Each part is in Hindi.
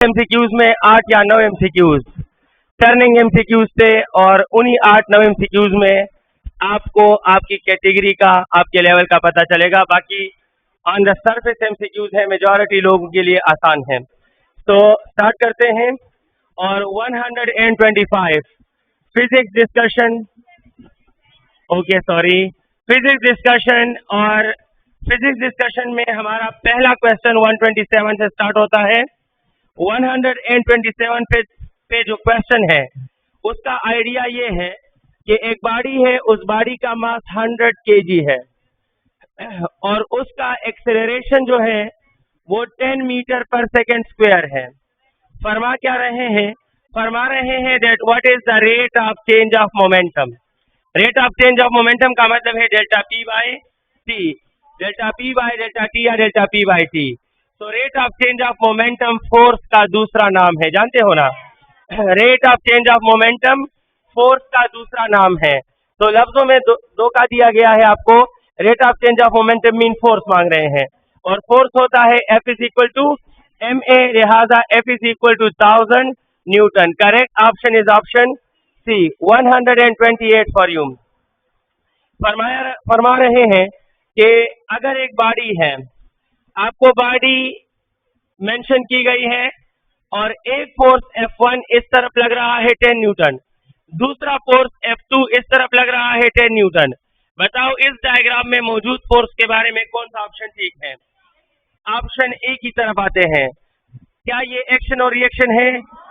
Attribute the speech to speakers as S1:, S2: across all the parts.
S1: एमसीक्यूज में 8 या 9 एमसीक्यूज टर्निंग एमसीक्यूज थे और उन्हीं 8-9 एमसीक्यूज में आपको आपकी कैटेगरी का, आपके लेवल का पता चलेगा। बाकी ऑन द सरफेस एमसीक्यूज है, मेजॉरिटी लोगों के लिए आसान है। तो स्टार्ट करते हैं। और 125 physics discussion, okay sorry, physics discussion. और फिजिक्स डिस्कशन में हमारा पहला क्वेश्चन 127 से स्टार्ट होता है। 127 पे जो क्वेश्चन है उसका आइडिया ये है कि एक बॉडी है, उस बॉडी का मास 100 केजी है और उसका एक्सेलरेशन जो है वो 10 मीटर पर सेकेंड स्क्वायर है। फरमा क्या रहे हैं? फरमा रहे हैं that what is the rate of change of momentum. Rate of change of momentum का मतलब है delta P by T, delta P by delta T या डेल्टा पी बाई टी। तो rate of change of momentum force का दूसरा नाम है, जानते हो ना? Rate of change of momentum force का दूसरा नाम है। तो लफ्जों में दो का दिया गया है आपको। Rate of change of momentum mean force मांग रहे हैं और फोर्स होता है F is equal to ma, लिहाजा F is equal to 1000 newton. Correct option is option C, 128 for you. फरमा रहे हैं कि अगर एक बॉडी है, आपको बॉडी मेंशन की गई है और एक फोर्स F1 इस तरफ लग रहा है 10 न्यूटन, दूसरा फोर्स F2 इस तरफ लग रहा है 10 न्यूटन। बताओ इस डायग्राम में मौजूद फोर्स के बारे में कौन सा ऑप्शन ठीक है? ऑप्शन ए की तरफ आते हैं। क्या ये एक्शन और रिएक्शन है?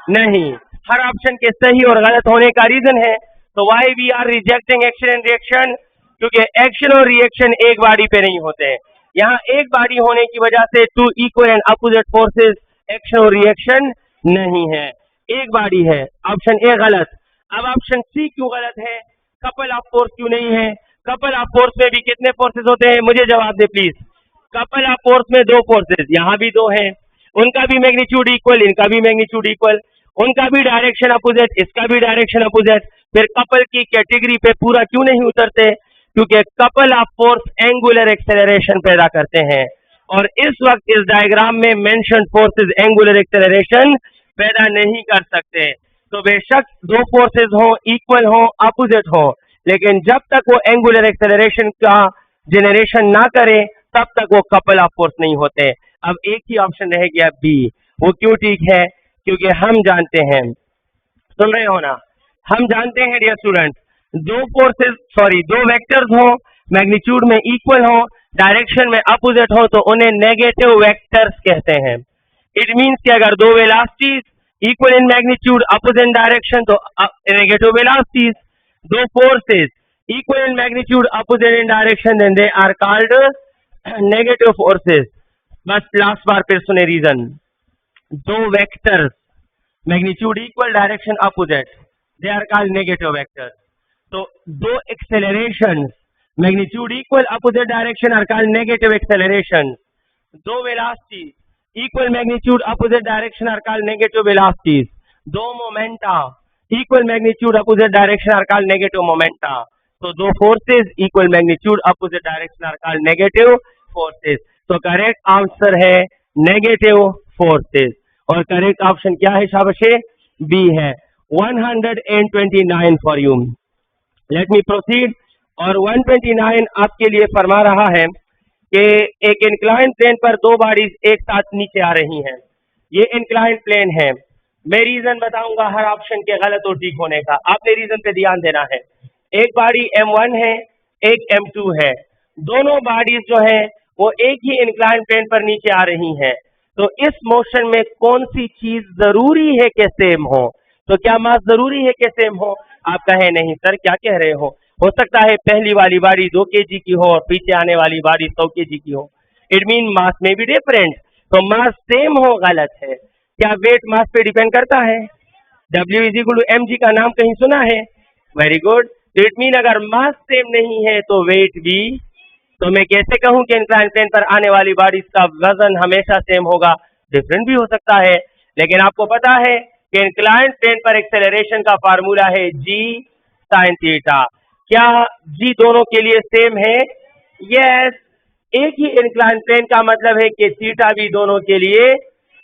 S1: नहीं। हर ऑप्शन के सही और गलत होने का रीजन है। तो why we are rejecting action and reaction? क्योंकि एक्शन और रिएक्शन एक बॉडी पे नहीं होते हैं। यहाँ एक बॉडी होने की वजह से two equal and opposite forces action और रिएक्शन नहीं है, एक बॉडी है। ऑप्शन ए गलत। अब ऑप्शन सी क्यों गलत है? कपल ऑफ फोर्स क्यों नहीं है? कपल ऑफ फोर्स में भी कितने फोर्सेस होते हैं? मुझे जवाब दे प्लीज। कपल ऑफ फोर्स में दो फोर्सेस, यहाँ भी दो हैं, उनका भी मैग्नीट्यूड इक्वल, इनका भी मैग्नीट्यूड इक्वल, उनका भी डायरेक्शन अपोजिट, इसका भी डायरेक्शन अपोजिट। फिर कपल की कैटेगरी पे पूरा क्यों नहीं उतरते? क्योंकि couple of force angular acceleration पैदा करते हैं और इस वक्त इस डायग्राम में मेंशन फोर्सेस एंगुलर एक्सेलरेशन पैदा नहीं कर सकते। तो बेशक दो फोर्सेस हो, इक्वल हो, अपोजिट हो, लेकिन जब तक वो एंगुलर एक्सेलरेशन का जनरेशन ना करे तब तक वो कपल ऑफ फोर्स नहीं होते। अब एक ही ऑप्शन रह गया बी। वो क्यों ठीक है? क्योंकि हम जानते हैं, सुन रहे हो ना, हम जानते हैं डियर स्टूडेंट, दो वेक्टर्स हो, मैग्नीट्यूड में इक्वल हो, डायरेक्शन में अपोजिट हो, तो उन्हें नेगेटिव वेक्टर्स कहते हैं। इट मींस कि अगर दो velocities equal in magnitude opposite in direction तो नेगेटिव वेलोसिटीज, दो forces equal in magnitude opposite in direction then they are called negative forces. बस लास्ट बार फिर सुने रीजन। दो vectors magnitude equal direction opposite, they are called negative vectors. तो दो acceleration magnitude equal opposite direction are called negative acceleration. दो velocities equal magnitude opposite direction are called negative velocities. दो momenta equal magnitude opposite direction are called negative momenta. तो दो forces equal magnitude opposite direction are called negative forces. तो करेक्ट आंसर है नेगेटिव फोर्सेस और करेक्ट ऑप्शन क्या है शाबाशे? बी है। 129 for you. Let me proceed. और 129 आपके लिए फरमा रहा है कि एक इंक्लाइन प्लेन पर दो बॉडीज एक साथ नीचे आ रही हैं। ये इंक्लाइन प्लेन है। मैं रीजन बताऊंगा हर ऑप्शन के गलत और ठीक होने का, आपने रीजन पे ध्यान देना है। एक बॉडी M1 है, एक M2 है, दोनों बॉडीज जो है वो एक ही इंक्लाइन प्लेन पर नीचे आ रही हैं। तो इस मोशन में कौन सी चीज जरूरी है कि सेम हो? तो क्या मास जरूरी है कि सेम हो? आप कहे नहीं सर, क्या कह रहे हो सकता है पहली वाली बाडी 2 kg की हो और पीछे आने वाली बाडी 100 kg की हो। इट मीन मास में भी डिफरेंट। तो मास सेम हो, गलत है। क्या वेट मास पे डिपेंड करता है? W is equal to mg का नाम कहीं सुना है? Very good. तो इट मीन अगर मास सेम नहीं है तो वेट भी, तो मैं कैसे कहूं कि इंक्लाइन प्लेन पर आने वाली बॉडीज का वजन हमेशा सेम होगा? डिफरेंट भी हो सकता है। लेकिन आपको पता है कि इंक्लाइन प्लेन पर एक्सेलरेशन का फार्मूला है g sin थीटा। क्या g दोनों के लिए सेम है? यस। एक ही इंक्लाइन प्लेन का मतलब है कि थीटा भी दोनों के लिए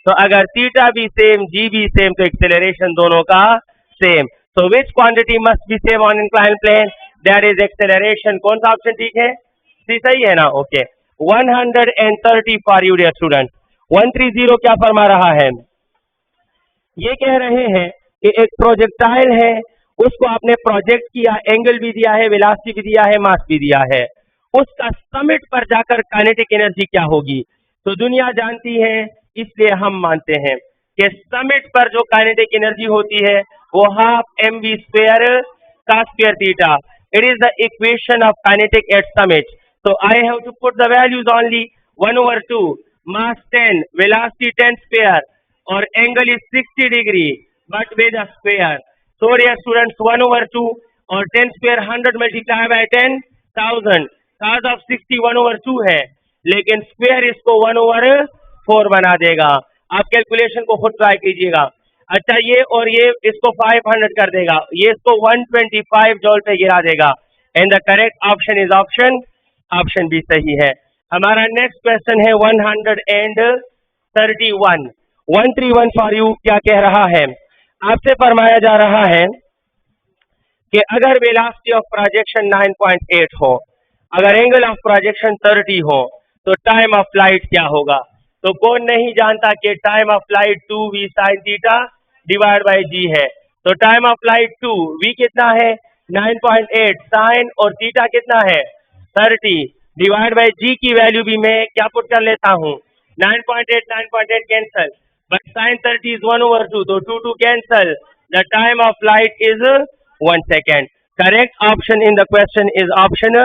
S1: तो अगर थीटा भी सेम, जी भी सेम, तो एक्सेलरेशन दोनों का same. So which quantity must be same on inclined plane? That is acceleration. कौन सा ऑप्शन ठीक है? सी सही है ना? Okay 130 for you dear student. 130 क्या फरमा रहा है? ये कह रहे हैं कि एक प्रोजेक्टाइल है, उसको आपने प्रोजेक्ट किया, एंगल भी दिया है, वेलोसिटी भी दिया है, मास भी दिया है, उसका समिट पर जाकर काइनेटिक एनर्जी क्या होगी? तो दुनिया जानती है, इसलिए हम मानते हैं कि समिट पर जो काइनेटिक एनर्जी होती है वो हाफ एम वी स्क्वायर का square theta. It is the equation of kinetic at summit. So I have to put the values only 1/2, mass 10, velocity 10 square, or angle is 60 degree, but with a square. So dear students, 1/2 or 10 square 100 multiplied by 10,000. Cos of 60 1/2 है, लेकिन square इसको 1/4 बना देगा। आप कैलकुलेशन को खुद ट्राई कीजिएगा। अच्छा ये और ये इसको 500 कर देगा, ये इसको 125 जॉल पे गिरा देगा। And the correct option is option भी सही है। हमारा नेक्स्ट क्वेश्चन है 131। 131 फॉर यू क्या कह रहा है? आपसे फरमाया जा रहा है कि अगर वेलोसिटी ऑफ प्रोजेक्शन 9.8 हो, अगर एंगल ऑफ प्रोजेक्शन 30 हो, तो टाइम ऑफ फ्लाइट क्या होगा? तो कौन नहीं जानता कि time of flight 2v sin theta divide by g है। तो टाइम ऑफ फ्लाइट 2v कितना है? 9.8 साइन, और थीटा कितना है? 30 डिवाइड बाय जी की वैल्यू भी मैं क्या पुट कर लेता हूँ? 9.8 कैंसल, बट साइन 30 इज 1/2, तो 2 cancel. The time of flight is 1 second. Correct option in the question is option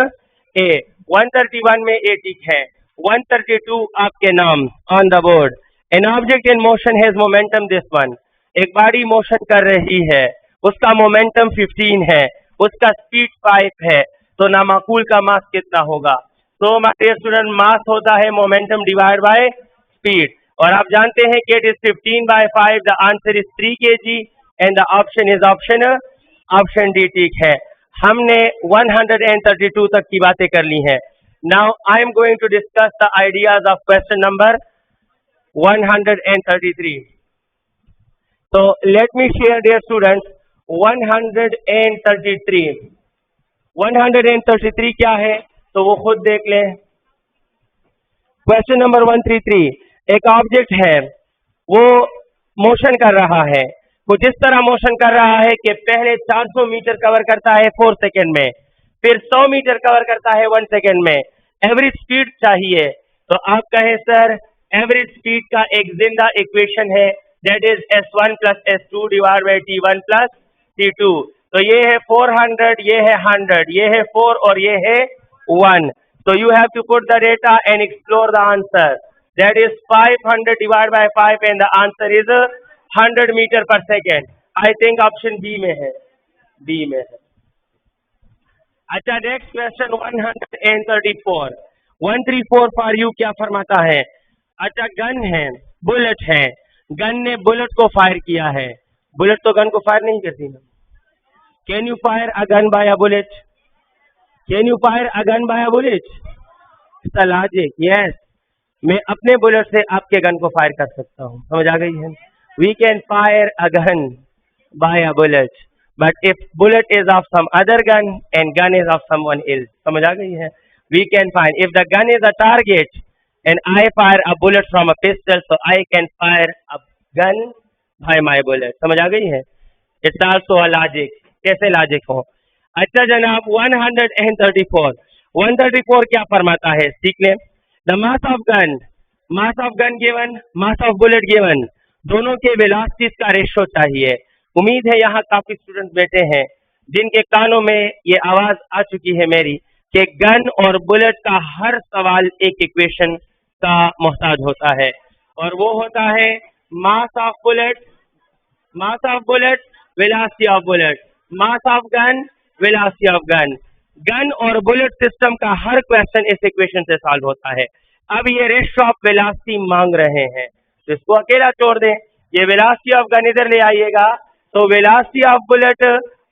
S1: A. 131 में ए टिक है। 132 आपके नाम on the board. An object in motion has momentum this one. एक बॉडी मोशन कर रही है, उसका मोमेंटम 15 है, उसका स्पीड 5 है, तो नामाकुल का मास कितना होगा? तो हमारे स्टूडेंट मास होता है मोमेंटम डिवाइड बाय स्पीड, और आप जानते हैं कि it is 15/5। The answer is 3 kg and the option is option D ठीक है। हमने 132 तक की बातें कर ली हैं। Now I am going to discuss the ideas of question number 133। तो let me share dear students 133 क्या है तो वो खुद देख लें। क्वेश्चन नंबर 133, एक ऑब्जेक्ट है, वो मोशन कर रहा है, कुछ इस तरह मोशन कर रहा है कि पहले 400 मीटर कवर करता है 4 सेकेंड में, फिर 100 मीटर कवर करता है 1 सेकेंड में। एवरेज स्पीड चाहिए, तो आप कहें सर एवरेज स्पीड का एक जिंदा इक्वेशन है, that is s1 + s2 divide by t1 + t2। तो ये है 400, ये है 100, ये है 4 और ये है 1। So you have to put the data and explore the answer. That is 500 divided by 5 and the answer is 100 meter per second. I think option B में है, B में है। अच्छा नेक्स्ट क्वेश्चन 134। 134 फॉर यू क्या फरमाता है? अच्छा गन है, बुलेट है, गन ने बुलेट को फायर किया है। बुलेट तो गन को फायर नहीं करती ना। Can you fire a gun by a bullet? Can you fire a gun by a bullet? Logic yes, मैं अपने बुलेट से आपके गन को फायर कर सकता हूँ। समझ आ गई है? We can fire a gun by a bullet, but if bullet is of some other gun and gun is of someone else, समझ आ गई है? We can fire if the gun is a target and I fire a bullet from a pistol, so I can fire a gun by my bullet. समझ आ गई है? It's also a logic. कैसे लॉजिक हो? अच्छा जनाब 134 क्या फरमाता है? सीख लें। The mass of gun given, mass of bullet given, दोनों के वेलोसिटीज का रेशो चाहिए। उम्मीद है यहाँ काफी स्टूडेंट बैठे हैं जिनके कानों में ये आवाज आ चुकी है मेरी कि गन और बुलेट का हर सवाल एक इक्वेशन का मोहताज होता है, और वो होता है मास of bullet, velocity of bullet, mass of gun, velocity of gun. Gun और बुलेट सिस्टम का हर क्वेश्चन इस इक्वेशन से सॉल्व होता है। अब ये रेशियो ऑफ वेलोसिटी मांग रहे हैं, तो इसको अकेला छोड़ दें। ये वेलोसिटी ऑफ गन इधर ले आइएगा, तो वेलोसिटी ऑफ बुलेट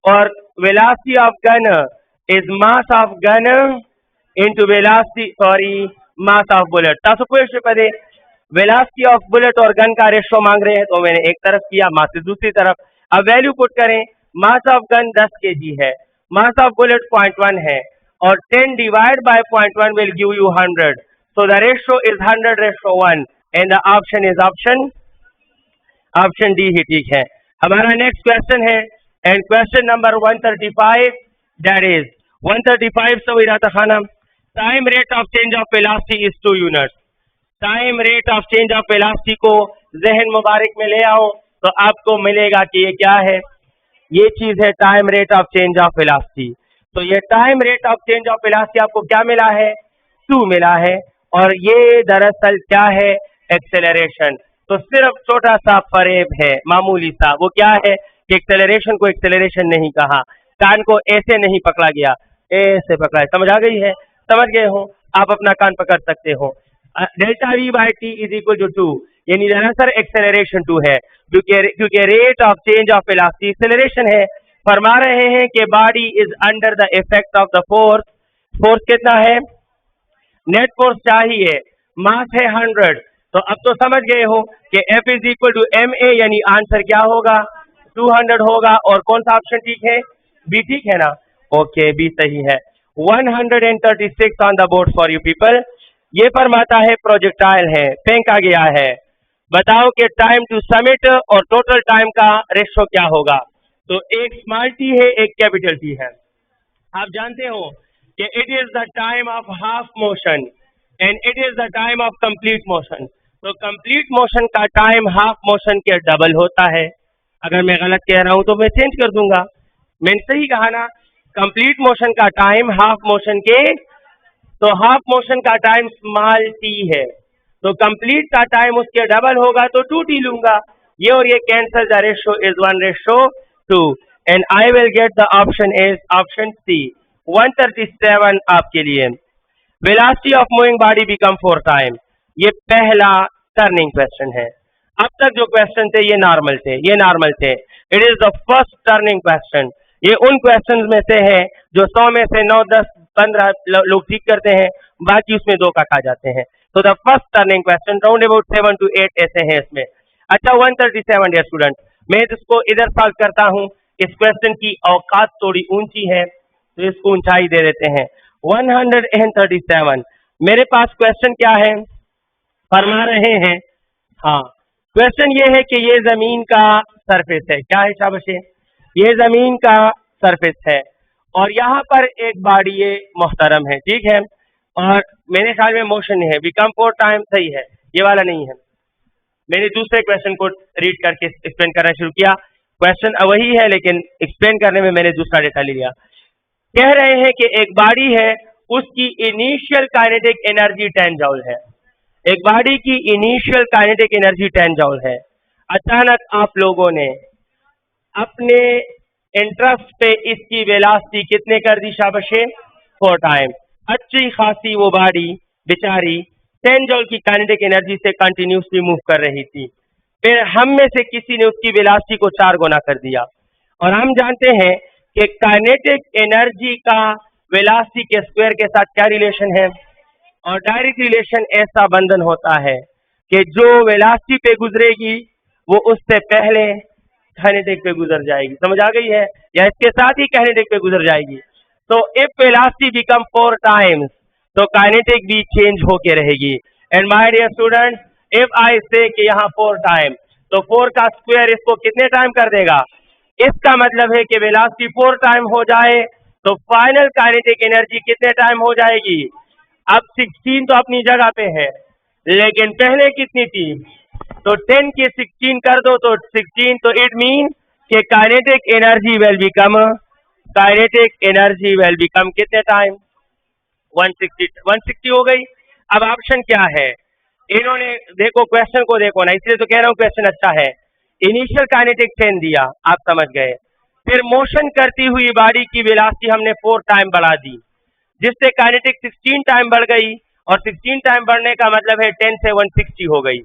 S1: और velocity of gun is mass of gun into velocity, sorry, mass of bullet. तासुकुएश पदे वेलोसिटी ऑफ बुलेट और गन का रेशो मांग रहे हैं, तो मैंने एक तरफ किया, मास से दूसरी तरफ। अब वैल्यू पुट करें, मास ऑफ गन 10 kg है, मास ऑफ बुलेट 0.1 है, और 10 divide by 0.1 will give you 100, so the ratio is 100:1 and the option is option D ही ठीक है। हमारा नेक्स्ट क्वेश्चन है, and question number 135, that is 135 सवीरात खाना, time rate of change of velocity is 2 units. Time rate of change of velocity को जहन मुबारक में ले आओ, तो आपको मिलेगा कि ये क्या है, ये चीज है time rate of change of velocity. तो ये time rate of change of velocity आपको क्या मिला है, 2 मिला है, और ये दरअसल क्या है, एक्सेलरेशन। तो सिर्फ छोटा सा फरेब है, मामूली सा, वो क्या है कि एक्सेलरेशन को एक्सेलरेशन नहीं कहा, कान को ऐसे नहीं पकड़ा गया, ऐसे पकड़ा है। समझ आ गई है? समझ गए हो? आप अपना कान पकड़ सकते हो। Delta v by t is equal to 2, यानी दरअसल एक्सेलरेशन 2 है, क्योंकि rate of change of velocity acceleration है। फरमा रहे हैं कि body is under the effect of the force. Force कितना है, नेट फोर्स चाहिए, मास है 100, तो अब तो समझ गए हो कि F is equal to ma, यानी आंसर क्या होगा, 200 होगा। और कौन सा ऑप्शन ठीक है, बी ठीक है ना? ओके, बी सही है। 136 on the board for you people. ये फरमाता है प्रोजेक्टाइल है, फेंका गया है, बताओ कि टाइम टू समिट और टोटल टाइम का रेशो क्या होगा। तो एक स्मॉल टी है, एक कैपिटल टी है। आप जानते हो कि it is the time of half motion and it is the time of complete motion. तो कंप्लीट मोशन का टाइम हाफ मोशन के डबल होता है। अगर मैं गलत कह रहा हूं तो मैं चेंज कर दूंगा, मैंने सही कहा ना? कंप्लीट मोशन का टाइम हाफ मोशन के, तो हाफ मोशन का टाइम स्मॉल टी है, तो कंप्लीट का टाइम उसके डबल होगा, तो 2t लूंगा। ये और ये cancel, the ratio is 1:2 and I will get the option is option C. 137 आपके लिए। Velocity of moving body become 4 time, ये पहला टर्निंग क्वेश्चन है। अब तक जो क्वेश्चन थे ये नॉर्मल थे, ये नॉर्मल थे। It is the first turning question. ये उन क्वेश्चन में से है जो 100 में से 9, 10, 15 लोग ठीक करते हैं, बाकी उसमें 2 का खा जाते हैं। तो the first turning question round about 7 to 8 ऐसे हैं इसमें। अच्छा, 137 डियर स्टूडेंट, मैं इसको इधर सॉल्व करता हूँ। इस क्वेश्चन की औकात थोड़ी ऊंची है, तो इसको ऊंचाई दे देते हैं। 137 मेरे पास क्वेश्चन क्या है, फरमा रहे हैं, हाँ, क्वेश्चन ये है कि ये जमीन का सरफेस है, क्या है शाबाश, ये जमीन का सरफेस है, और यहाँ पर एक बॉडी ये मोहतरम है, ठीक है, और मेरे ख्याल में मोशन है, बिकम 4 टाइम सही है, ये वाला नहीं है। मैंने दूसरे क्वेश्चन को रीड करके एक्सप्लेन करना शुरू किया। क्वेश्चन वही है, लेकिन एक्सप्लेन करने में मैंने दूसरा डेटा ले लिया। कह रहे हैं कि एक बॉडी है, उसकी इनिशियल काइनेटिक एनर्जी 10 जॉल है। एक बॉडी की इनिशियल काइनेटिक एनर्जी 10 जॉल है। अचानक आप लोगों ने अपने इंटरेस्ट पे इसकी वेलोसिटी कितने कर दी शाबाशे, 4 टाइम। अच्छी खासी वो बॉडी बेचारी 10 जॉल की काइनेटिक एनर्जी से कंटिन्यूसली मूव कर रही थी। फिर हम में से किसी ने उसकी वेलोसिटी को 4 गुना कर दिया, और हम जानते हैं कि काइनेटिक एनर्जी का वेलोसिटी के स्क्वायर के साथ क्या रिलेशन है, और डायरेक्ट रिलेशन ऐसा बंधन होता है कि जो वेलोसिटी पे गुजरेगी वो उससे पहले काइनेटिक पे गुजर जाएगी। समझ आ गई है? या इसके साथ ही काइनेटिक पे गुजर जाएगी। तो इफ वेलोसिटी बिकम 4 टाइम्स, तो काइनेटिक भी चेंज होके रहेगी। And my dear students, if I say कि यहाँ 4 टाइम, तो 4 का स्क्वायर इसको कितने टाइम कर देगा? इसका मतलब है कि वेलोसिटी 4 टाइम हो जाए तो फाइनल काइनेटिक एनर्जी कितने टाइम हो जाएगी? अब 16 तो अपनी जगह पे है, लेकिन पहले कितनी थी? तो 10 के 16 कर दो तो 16, तो इट मीन कि kinetic energy will become, kinetic energy will become कितने टाइम? 160 हो गई। अब ऑप्शन क्या है? इन्होंने देखो क्वेश्चन को देखो ना, इसलिए तो कह रहा हूं क्वेश्चन अच्छा है। इनिशियल काइनेटिक 10 दिया, आप समझ गए। फिर मोशन करती हुई बॉडी की वेलोसिटी हमने 4 टाइम बढ़ा दी, जिससे काइनेटिक 16 टाइम बढ़ गई, और 16 टाइम बढ़ने का मतलब है 10 से 160 हो गई।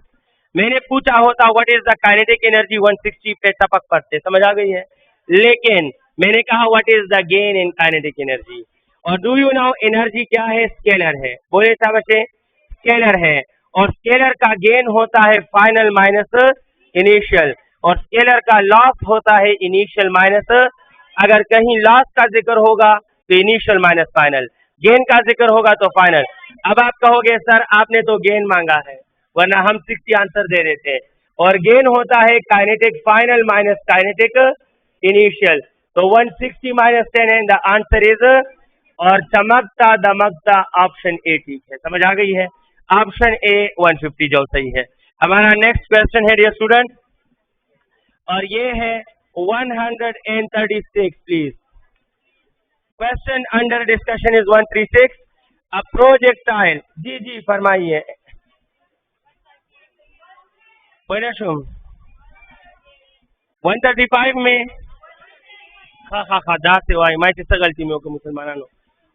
S1: मैंने पूछा होता what is the kinetic energy, 160 पे टपक पड़ते, समझ आ गई है। लेकिन मैंने कहा what is the gain in kinetic energy. और डू यू नो एनर्जी क्या है? स्केलर है। बोले साहब बच्चे, स्केलर है, और स्केलर का गेन होता है फाइनल माइनस इनिशियल, और स्केलर का लॉस होता है इनिशियल माइनस, अगर कहीं लॉस का जिक्र होगा तो इनिशियल माइनस फाइनल, गेन का जिक्र होगा तो फाइनल। अब आप कहोगे सर आपने तो गेन मांगा है, वरना हम 60 आंसर दे रहे थे, और गेन होता है kinetic final minus kinetic initial, तो 160 minus 10 and the answer is, और चमकता दमकता ऑप्शन ए ठीक है। समझ आ गई है? ऑप्शन ए 150 जो सही है। हमारा नेक्स्ट क्वेश्चन है डियर स्टूडेंट, और ये है 136 please. Question under discussion is 136, a projectile. जी जी फरमाइए। शुभ 135 में खा जा से वाई मैं किस गलती में होकर मुसलमानों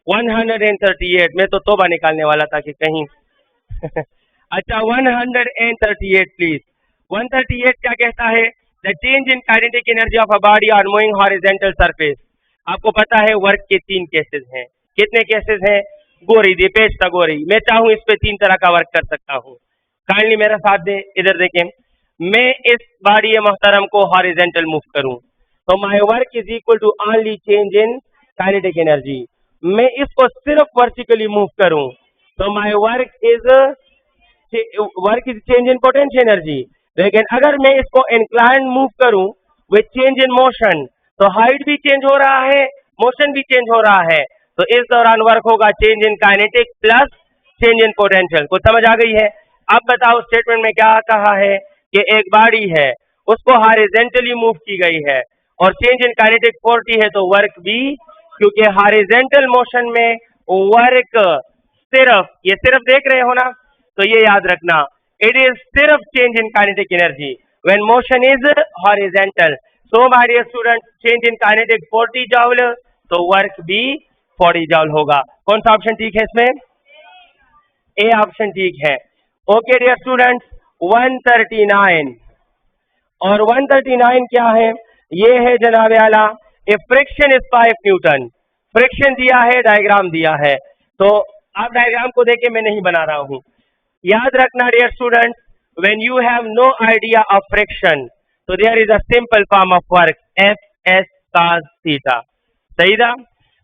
S1: 138 में तो तोबा निकालने वाला था कि कहीं अच्छा 138 प्लीज। 138 क्या कहता है? The change in kinetic energy of a body on moving horizontal surface. आपको पता है वर्क के 3 केसेस हैं। कितने केसेस हैं? गोरी दीपेश गोरी, मैं चाहूं इस पे 3 तरह का वर्क कर सकता हूं। काइंडली मेरा साथ दे, इधर देखें। मैं इस बॉडी मोहतरम को हॉरिजॉन्टल मूव करूं तो my work is equal to only change in kinetic energy. मैं इसको सिर्फ वर्टिकली मूव करूं तो my work is change in potential energy. लेकिन अगर मैं इसको इंक्लाइन मूव करूं विद चेंज इन मोशन तो हाइट भी चेंज हो रहा है, मोशन भी चेंज हो रहा है, तो इस दौरान वर्क होगा change in kinetic plus change in potential. कुछ समझ आ गई है? अब बताओ स्टेटमेंट में क्या कहा है कि एक बॉडी है उसको हॉरिजॉन्टली मूव की गई है और चेंज इन काइनेटिक 40 है तो वर्क भी, क्योंकि हॉरिजॉन्टल मोशन में वर्क सिर्फ, ये सिर्फ देख रहे हो ना, तो ये याद रखना इट इज सिर्फ change in kinetic energy when motion is horizontal. So my dear student change in kinetic 40 joule तो वर्क भी 40 जूल होगा। कौन सा ऑप्शन ठीक है इसमें? ए ऑप्शन ठीक है। ओके डियर स्टूडेंट्स 139, और 139 क्या है? ये है जनाब आला ए फ्रिक्शन इज 5 न्यूटन। फ्रिक्शन दिया है, डायग्राम दिया है, तो आप डायग्राम को देखे मैं नहीं बना रहा हूं। याद रखना dear students when you have no idea of friction तो there is a simple form of work F S cos theta, सही था।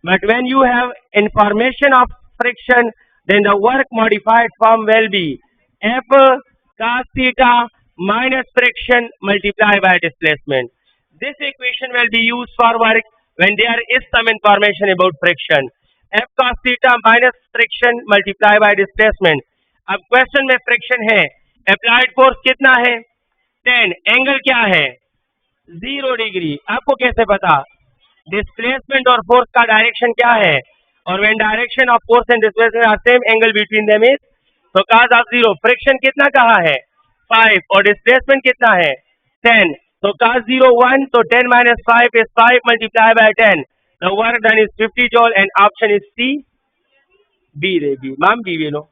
S1: But when you have information of friction then the work modified form will be F cos theta minus friction multiplied by displacement. This equation will be used for work when there is some information about friction. F cos theta minus friction multiplied by displacement. अब क्वेश्चन में फ्रिक्शन है, अप्लाइड फोर्स कितना है? 10, एंगल क्या है? 0 डिग्री। आपको कैसे पता? डिस्प्लेसमेंट और फोर्स का डायरेक्शन क्या है? और when direction of force and displacement are same, angle between them is, तो cos of 0। फ्रिक्शन कितना कहा है? 5, और डिस्प्लेसमेंट कितना है? 10, तो cos 0 1, तो 10 minus 5 is 5 multiplied by 10, the work done is 50 joule and option is C, B रहेगी। मैम B लो,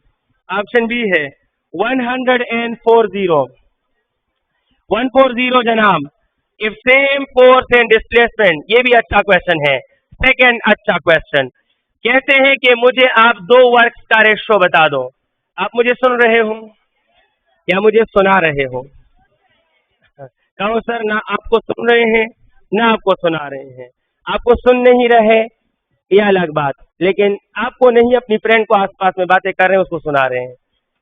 S1: ऑप्शन B है 140 140 जनाब। If same force and displacement, ये भी अच्छा क्वेश्चन है। सेकेंड अच्छा क्वेश्चन, कहते हैं कि मुझे आप 2 वर्क्स का रेशो बता दो। आप मुझे सुन रहे हो या मुझे सुना रहे हो? कहो सर ना आपको सुन रहे हैं ना आपको सुना रहे हैं। आपको सुन नहीं रहे यह अलग बात, लेकिन आपको नहीं अपनी फ्रेंड को आसपास में बातें कर रहे हैं उसको सुना रहे हैं,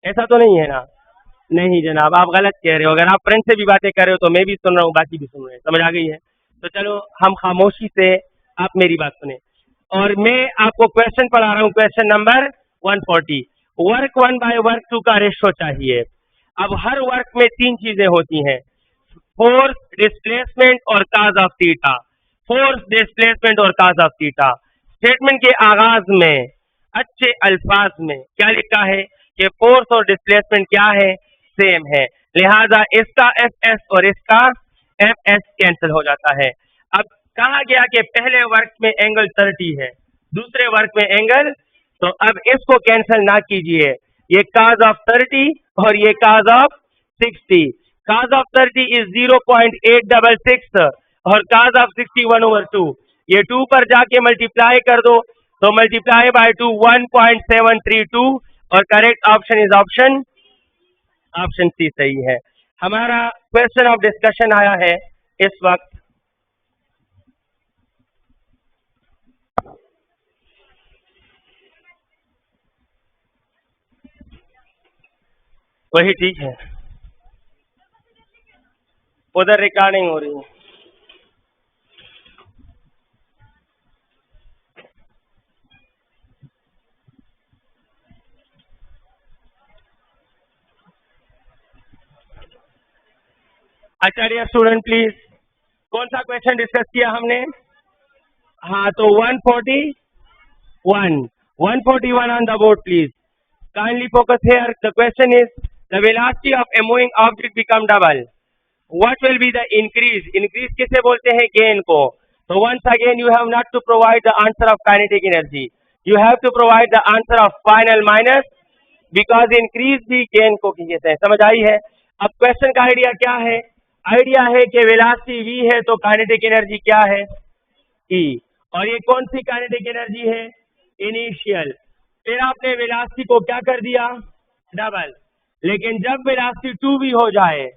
S1: ऐसा तो नहीं है ना? नहीं जनाब आप गलत कह रहे हो। अगर आप फ्रेंड से भी बातें कर रहे हो तो मैं भी सुन रहा हूँ, बाकी भी सुन रहे हैं। समझ आ गई है? तो चलो हम खामोशी से आप मेरी बात सुने, और मैं आपको क्वेश्चन पढ़ा रहा हूं। Question number 140, work 1 by work 2 का रेशो चाहिए। अब हर वर्क में 3 चीजें होती हैं, फोर्स, डिस्प्लेसमेंट और cos of theta. Force, displacement और cos ऑफ थीटा। स्टेटमेंट के आगाज में अच्छे अल्फाज में क्या लिखा है कि फोर्स और डिस्प्लेसमेंट क्या है? सेम है, लिहाजा इसका एफ एस और इसका एफ एस कैंसिल हो जाता है। अब कहा गया कि पहले वर्क में एंगल 30 है, दूसरे वर्क में एंगल, तो अब इसको कैंसिल ना कीजिए, ये cos ऑफ 30 और ये cos of 60। cos of 30 is 0.866 और cos ऑफ 60 1/2। ये 2 पर जाके मल्टीप्लाई कर दो तो मल्टीप्लाई बाय 2 1.732 और correct option is option option C सही है। हमारा क्वेश्चन ऑफ डिस्कशन आया है इस वक्त, वही ठीक है, उधर रिकॉर्डिंग हो रही है। अच्छा डियर स्टूडेंट प्लीज, कौन सा क्वेश्चन डिस्कस किया हमने? हाँ, तो 141 on the board please. Kindly focus here. The question is, the velocity of a moving object become double. What will be the increase? Increase किसे बोलते हैं? Gain को. So once again you have not to provide the answer of kinetic energy. You have to provide the answer of final minus, because increase भी gain को कहते हैं। समझ आई है? अब क्वेश्चन का आइडिया क्या है? आइडिया है कि वेलोसिटी v है तो काइनेटिक एनर्जी क्या है? E। और ये कौन सी काइनेटिक एनर्जी है? इनिशियल। फिर आपने वेलोसिटी को क्या कर दिया? डबल। लेकिन जब वेलोसिटी 2v हो जाए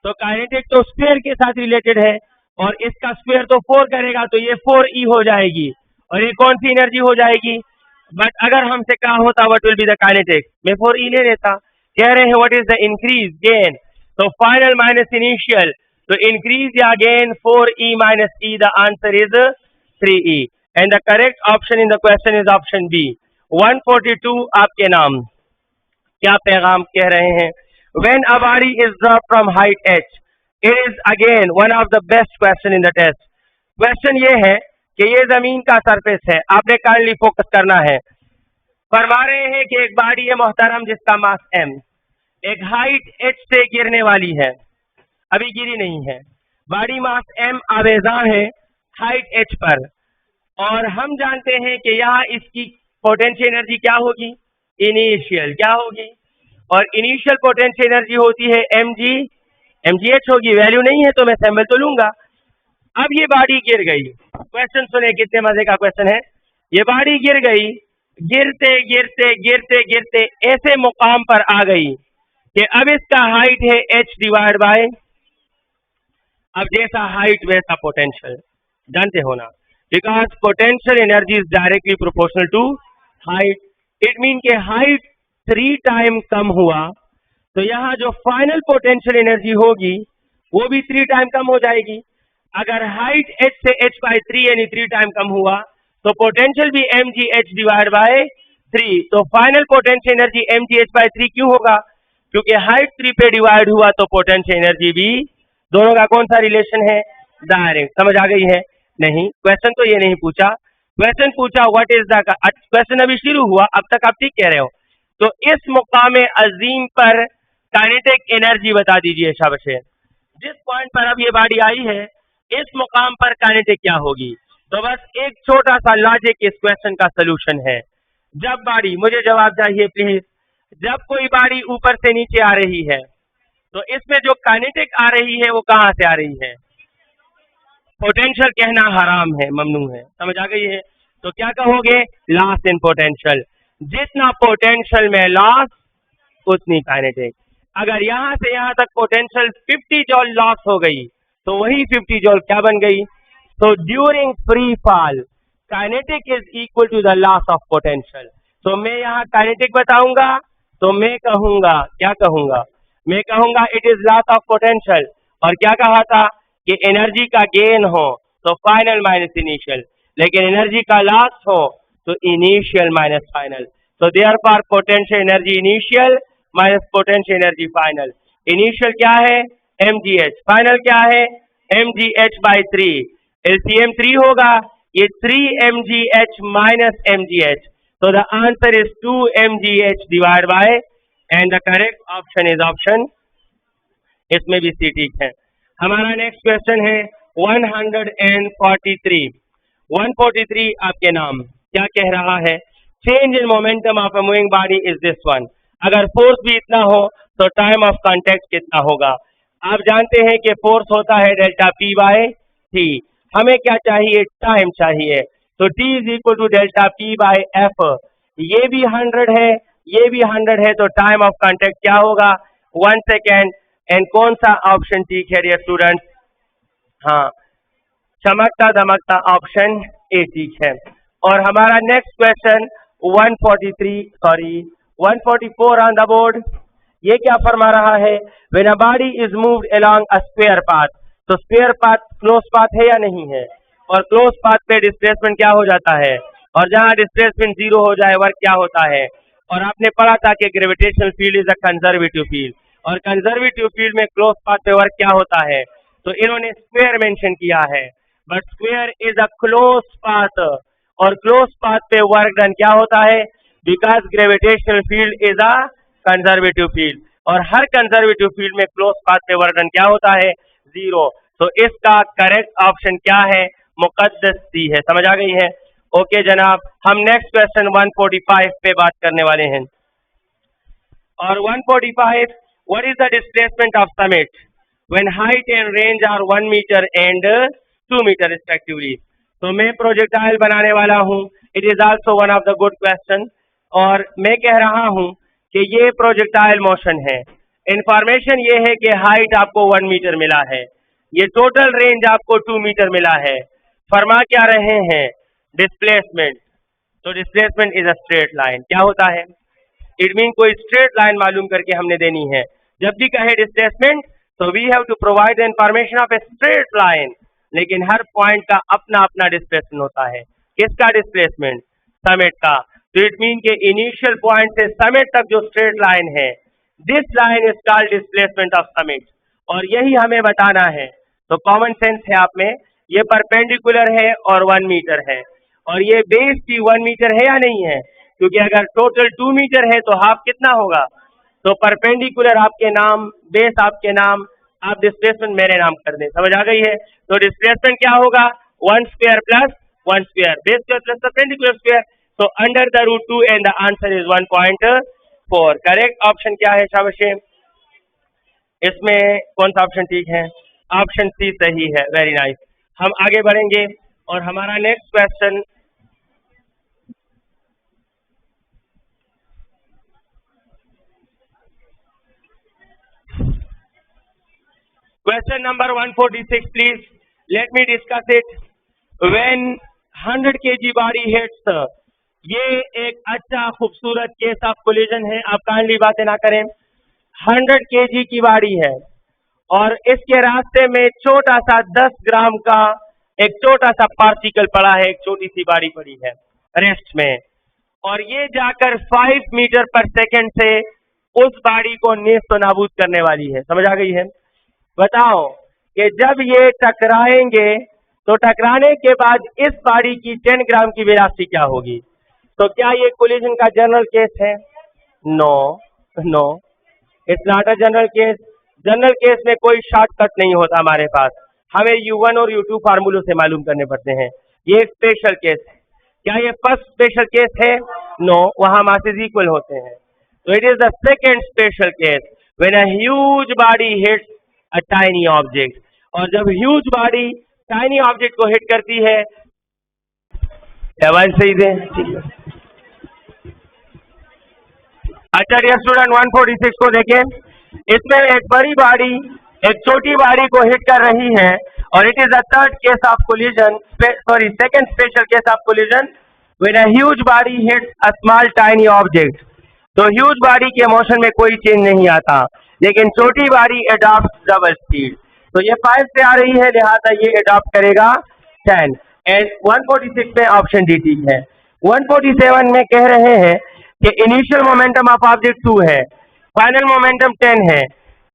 S1: तो काइनेटिक तो स्क्वायर के साथ रिलेटेड है, और इसका स्क्वायर तो 4 करेगा, तो ये 4e हो जाएगी, और ये कौन सी एनर्जी हो जाएगी? बट अगर हमसे कहा होता what will be the kinetic, मैं 4e ले लेता। कह रहे हैं what is the increase gain, तो फाइनल माइनस इनिशियल, तो इंक्रीज या gain 4e minus e, the answer is 3e, and the correct option in the question is option B. 142 आपके नाम क्या पैगाम कह रहे हैं? When a body is dropped from height h, it is again one of the best question in the test. Question ये है कि ये जमीन का सरफेस है, आपने काइंडली फोकस करना है। फरमा रहे हैं कि एक बॉडी है मोहतरम जिसका मास m, एक हाइट h से गिरने वाली है, अभी गिरी नहीं है, बॉडी मास m आवेजा है हाइट h पर, और हम जानते हैं कि यहाँ इसकी पोटेंशियल एनर्जी क्या होगी? इनिशियल क्या होगी? और इनिशियल पोटेंशियल एनर्जी होती है mgh होगी। वैल्यू नहीं है तो मैं सैंपल तो लूंगा। अब ये बॉडी गिर गई, क्वेश्चन सुने कितने मजे का क्वेश्चन है। ये बॉडी गिर गई, गिरते गिरते गिरते गिरते ऐसे मुकाम पर आ गई कि अब इसका हाइट है h डिवाइड बाय, अब जैसा हाइट वैसा पोटेंशियल, जानते हो ना, because potential energy is directly proportional to height. It mean के हाइट 3 टाइम कम हुआ तो यहाँ जो फाइनल पोटेंशियल एनर्जी होगी वो भी 3 टाइम कम हो जाएगी। अगर हाइट h से h बाय 3 यानी 3 टाइम कम हुआ तो पोटेंशियल भी mgh डिवाइड बाय 3, तो final potential energy mgh by 3 क्यों होगा? क्योंकि हाइट 3 पे डिवाइड हुआ तो पोटेंशियल एनर्जी भी, दोनों का कौन सा रिलेशन है? डायरेक्ट। समझ आ गई है? नहीं, क्वेश्चन तो ये नहीं पूछा, क्वेश्चन पूछा व्हाट इज द, क्वेश्चन अभी शुरू हुआ, अब तक आप ठीक कह रहे हो। तो इस मुकाम अजीम पर काइनेटिक एनर्जी बता दीजिए शाबाश। जिस पॉइंट पर अब ये बॉडी आई है इस मुकाम पर काइनेटिक क्या होगी? तो बस एक छोटा सा लॉजिक इस क्वेश्चन का सलूशन है। जब बॉडी, मुझे जवाब चाहिए प्लीज, जब कोई बॉडी ऊपर से नीचे आ रही है तो इसमें जो काइनेटिक आ रही है वो कहां से आ रही है? पोटेंशियल कहना हराम है, ममनू है। समझ आ गई है? तो क्या कहोगे? Loss in potential. जितना पोटेंशियल में लॉस उतनी काइनेटिक। अगर यहां से यहां तक पोटेंशियल 50 जॉल लॉस हो गई तो वही 50 जॉल क्या बन गई? तो during free fall kinetic is equal to the loss of potential. तो मैं यहाँ काइनेटिक बताऊंगा तो मैं कहूंगा, क्या कहूंगा? मैं कहूंगा it is loss of potential. और क्या कहा था कि एनर्जी का गेन हो तो फाइनल माइनस इनिशियल, लेकिन एनर्जी का लॉस हो तो इनिशियल माइनस फाइनल। तो therefore potential energy initial minus potential energy final. Initial क्या है? mgh, फाइनल क्या है? mgh बाय 3, एलसीएम 3 होगा, ये 3 mgh माइनस mgh, तो the answer is 2 mgh divide by, and the correct option is option, इसमें भी सी ठीक है। हमारा नेक्स्ट क्वेश्चन है 143। 143 आपके नाम क्या कह रहा है? Change in momentum of a moving body is this one. अगर फोर्स भी इतना हो तो टाइम ऑफ कांटेक्ट कितना होगा? आप जानते हैं कि फोर्स होता है डेल्टा P बाय T। हमें क्या चाहिए? टाइम चाहिए। तो T is equal to delta P by F। ये भी 100 है, ये भी 100 है, तो टाइम ऑफ कांटेक्ट क्या होगा? 1 सेकेंड। एंड कौन सा ऑप्शन ठीक है डियर स्टूडेंट्स? हाँ, चमकता दमकता ऑप्शन ए ठीक है। और हमारा next question 144 on the board. ये क्या फरमा रहा है? When a body is moved along a square path, तो स्क्वायर पाथ क्लोज पाथ है या नहीं है? और क्लोज पाथ पे डिस्प्लेसमेंट क्या हो जाता है? और जहां डिस्प्लेसमेंट जीरो हो जाए वर्क क्या होता है? और आपने पढ़ा था कि gravitational field is a conservative field, और कंजर्वेटिव फील्ड में क्लोज पाथ पे वर्क क्या होता है? तो इन्होंने स्क्वायर मेंशन किया है, but square is a close path, और क्लोज पाथ पे वर्क डन क्या होता है? Because gravitational field is a conservative field, और हर कंजर्वेटिव फील्ड में क्लोज पाथ पे वर्क डन क्या होता है? जीरो। तो इसका करेक्ट ऑप्शन क्या है? मुकद्दस सी है। समझ आ गई है? ओके जनाब, हम नेक्स्ट क्वेश्चन 145 पे बात करने वाले हैं। और 145, what is the displacement of summit when height and range are 1 metre and 2 metre respectively? तो मैं प्रोजेक्टाइल बनाने वाला हूं। It is also one of the good question, और मैं कह रहा हूं कि ये प्रोजेक्टाइल मोशन है। इंफॉर्मेशन ये है कि हाइट आपको 1 मीटर मिला है, ये टोटल रेंज आपको 2 मीटर मिला है। फरमा क्या रहे हैं? डिस्प्लेसमेंट। तो displacement is a straight line. क्या होता है? इट मीन कोई स्ट्रेट लाइन मालूम करके हमने देनी है। जब भी कहे डिस्प्लेसमेंट तो we have to provide the information of a straight line, लेकिन हर पॉइंट का अपना अपना डिस्प्लेसमेंट होता है। किसका डिस्प्लेसमेंट? समिट का। तो इट मीन के इनिशियल पॉइंट से समिट तक जो स्ट्रेट लाइन है, this line is called displacement of summit, और यही हमें बताना है। तो कॉमन सेंस है आप में, ये परपेंडिकुलर है और 1 मीटर है, और ये बेस की 1 मीटर है या नहीं है? क्योंकि अगर टोटल 2 मीटर है तो हाफ कितना होगा? तो परपेंडिकुलर आपके नाम, बेस आपके नाम, आप डिस्प्लेसमेंट मेरे नाम कर दें। समझ आ गई है? तो डिस्प्लेसमेंट क्या होगा? 1 square plus 1 square, base square plus perpendicular square. तो under the root 2 and the answer is 1.4। Correct option क्या है शाबाश? इसमें कौन सा ऑप्शन ठीक है? ऑप्शन सी सही है। Very nice. हम आगे बढ़ेंगे और हमारा next question number 146 please let me discuss it. When 100 kg body hits, ये एक अच्छा खूबसूरत केस ऑफ कोलिजन है। आप काइंडली बातें ना करें। 100 kg की बॉडी है और इसके रास्ते में छोटा सा 10 ग्राम का एक छोटा सा पार्टिकल पड़ा है, एक छोटी सी बॉडी पड़ी है रेस्ट में, और ये जाकर 5 मीटर पर सेकेंड से उस बॉडी को नेस्त नाबूद करने वाली है। समझ आ गई है? बताओ कि जब ये टकराएंगे तो टकराने के बाद इस बॉडी की 10 ग्राम की वेलोसिटी क्या होगी? तो क्या ये कोलिजन का जनरल केस है? No no, it's not a general case. General case में कोई शॉर्टकट नहीं होता हमारे पास, हमें U1 और U2 फार्मूलों से मालूम करने पड़ते हैं। ये एक स्पेशल केस है। क्या ये फर्स्ट स्पेशल केस है? नो, वहां मासेस इक्वल होते हैं। तो it is the second special case when a huge body hits a tiny object, और जब ह्यूज बॉडी टाइनी ऑब्जेक्ट को हिट करती है, आवाज सही दे। अच्छा डियर स्टूडेंट 146 को देखें। इसमें एक बड़ी बॉडी एक छोटी बॉडी को हिट कर रही है, और it is the third case of collision, sorry second special case of collision when a huge body hits a small tiny object. तो ह्यूज बॉडी के मोशन में कोई चेंज नहीं आता, लेकिन छोटी बॉडी एडॉप्ट डबल स्पीड। तो ये 5 से आ रही है, लिहाजा ये एडॉप्ट करेगा 10। एंड 146 में ऑप्शन डी ठीक है। 147 में कह रहे हैं कि इनिशियल मोमेंटम ऑफ ऑब्जेक्ट 2 है, फाइनल मोमेंटम 10 है,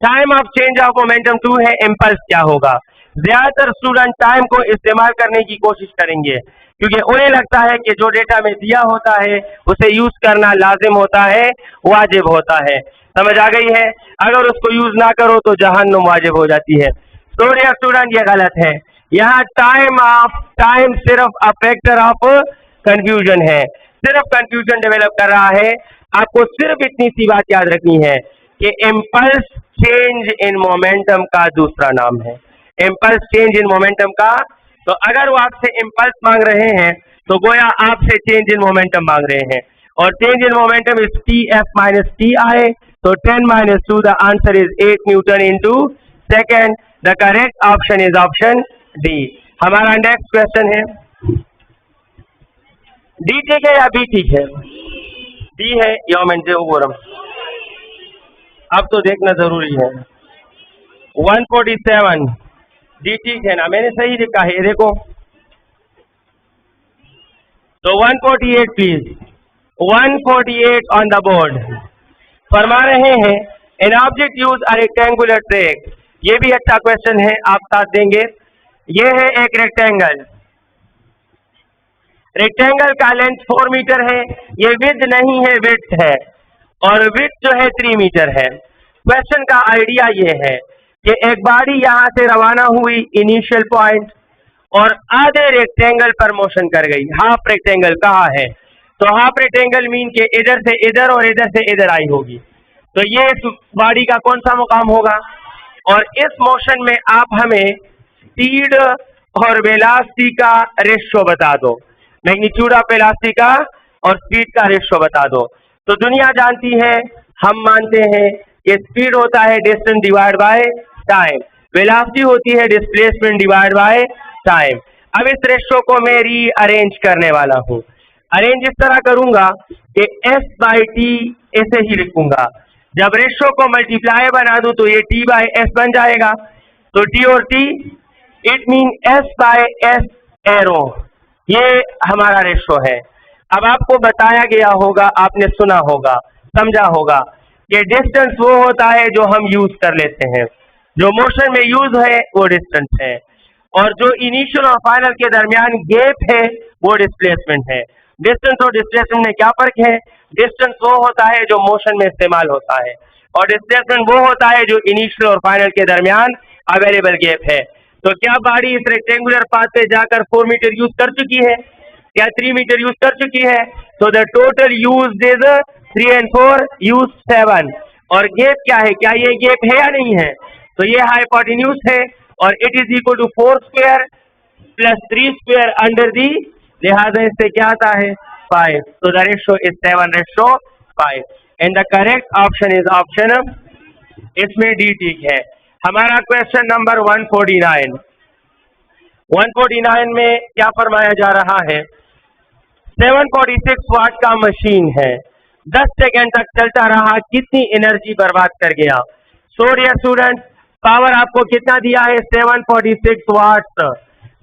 S1: time of change of momentum 2 है, इम्पल्स क्या होगा? ज्यादातर स्टूडेंट टाइम को इस्तेमाल करने की कोशिश करेंगे, क्योंकि उन्हें लगता है कि जो डेटा में दिया होता है उसे यूज करना लाजिम होता है, वाजिब होता है। समझ आ गई है? अगर उसको यूज ना करो तो जहन्नुम वाजिब हो जाती है। तो स्टूडेंट ये गलत है। यहाँ टाइम सिर्फ अ फैक्टर ऑफ कंफ्यूजन है, सिर्फ कंफ्यूजन डेवलप कर रहा है। आपको सिर्फ इतनी सी बात याद रखनी है कि इम्पल्स चेंज इन मोमेंटम का दूसरा नाम है, इम्पल्स चेंज इन मोमेंटम का। तो अगर वो आपसे इम्पल्स मांग रहे हैं तो गोया आपसे चेंज इन मोमेंटम मांग रहे हैं, और change in momentum is T F minus T I So 10 minus 2, the answer is 8 Newton into second. The correct option is option D. हमारा नेक्स्ट क्वेश्चन है, डी ठीक है या बी ठीक है? डी है योमेंटेगोरम। अब तो देखना जरूरी है। 147 डी ठीक है ना? मैंने सही लिखा है, देखो। तो 148 प्लीज, 148 ऑन द बोर्ड। फरमा रहे हैं an object use a rectangular track. ये भी अच्छा क्वेश्चन है, आप साथ देंगे। ये है एक रेक्टेंगल, रेक्टेंगल का लेंथ 4 मीटर है, ये विड्थ नहीं है, विड्थ है, और विड्थ जो है 3 मीटर है। क्वेश्चन का आइडिया ये है कि एक बॉडी यहां से रवाना हुई इनिशियल पॉइंट और आधे रेक्टेंगल पर मोशन कर गई। हाफ रेक्टेंगल कहाँ है? तो हाफ रेक्टेंगल मीन के इधर से इधर और इधर से इधर आई होगी। तो ये इस बॉडी का कौन सा मुकाम होगा? और इस मोशन में आप हमें स्पीड और वेलोसिटी का रेशियो बता दो, मैग्नीट्यूड ऑफ वेलोसिटी का और स्पीड का रेशियो बता दो। तो दुनिया जानती है, हम मानते हैं कि स्पीड होता है distance divide by time, velocity होती है डिस्प्लेसमेंट डिवाइड बाय टाइम। अब इस रेशियो को मैं रीअरेंज करने वाला हूँ। अरेंज इस तरह करूंगा कि s बाई टी ऐसे ही लिखूंगा। जब रेशियो को मल्टीप्लाई बना दूं तो ये t बाय एस बन जाएगा। तो t और t it mean s by S arrow, ये हमारा रेशियो है। अब आपको बताया गया होगा, आपने सुना होगा, समझा होगा कि डिस्टेंस वो होता है जो हम यूज कर लेते हैं, जो मोशन में यूज है वो डिस्टेंस है, और जो इनिशियल और फाइनल के दरमियान गैप है वो डिस्प्लेसमेंट है। डिस्टेंस और डिस्प्लेसमेंट में क्या फर्क है? डिस्टेंस वो होता है जो मोशन में इस्तेमाल होता है, और डिस्प्लेसमेंट वो होता है जो इनिशियल और फाइनल के दरमियान अवेलेबल गैप है। तो क्या बॉडी इस रेक्टेंगुलर पाथ पे जाकर 4 मीटर यूज कर चुकी है? क्या 3 मीटर यूज कर चुकी है? तो the total use is 3 and 4 use 7। और गैप क्या है? क्या ये गैप है या नहीं है? तो ये हाइपोटेन्यूज है, और it is equal to 4 square plus 3 square under the, लिहाजा इससे क्या आता है? 5। तो the ratio is 7:5 and the correct option is option, इसमें डी ठीक है। हमारा क्वेश्चन नंबर 149 में क्या फरमाया जा रहा है? 746 वाट का मशीन है, 10 सेकेंड तक चलता रहा, कितनी एनर्जी बर्बाद कर गया? सो डियर स्टूडेंट, पावर आपको कितना दिया है? 746 वाट।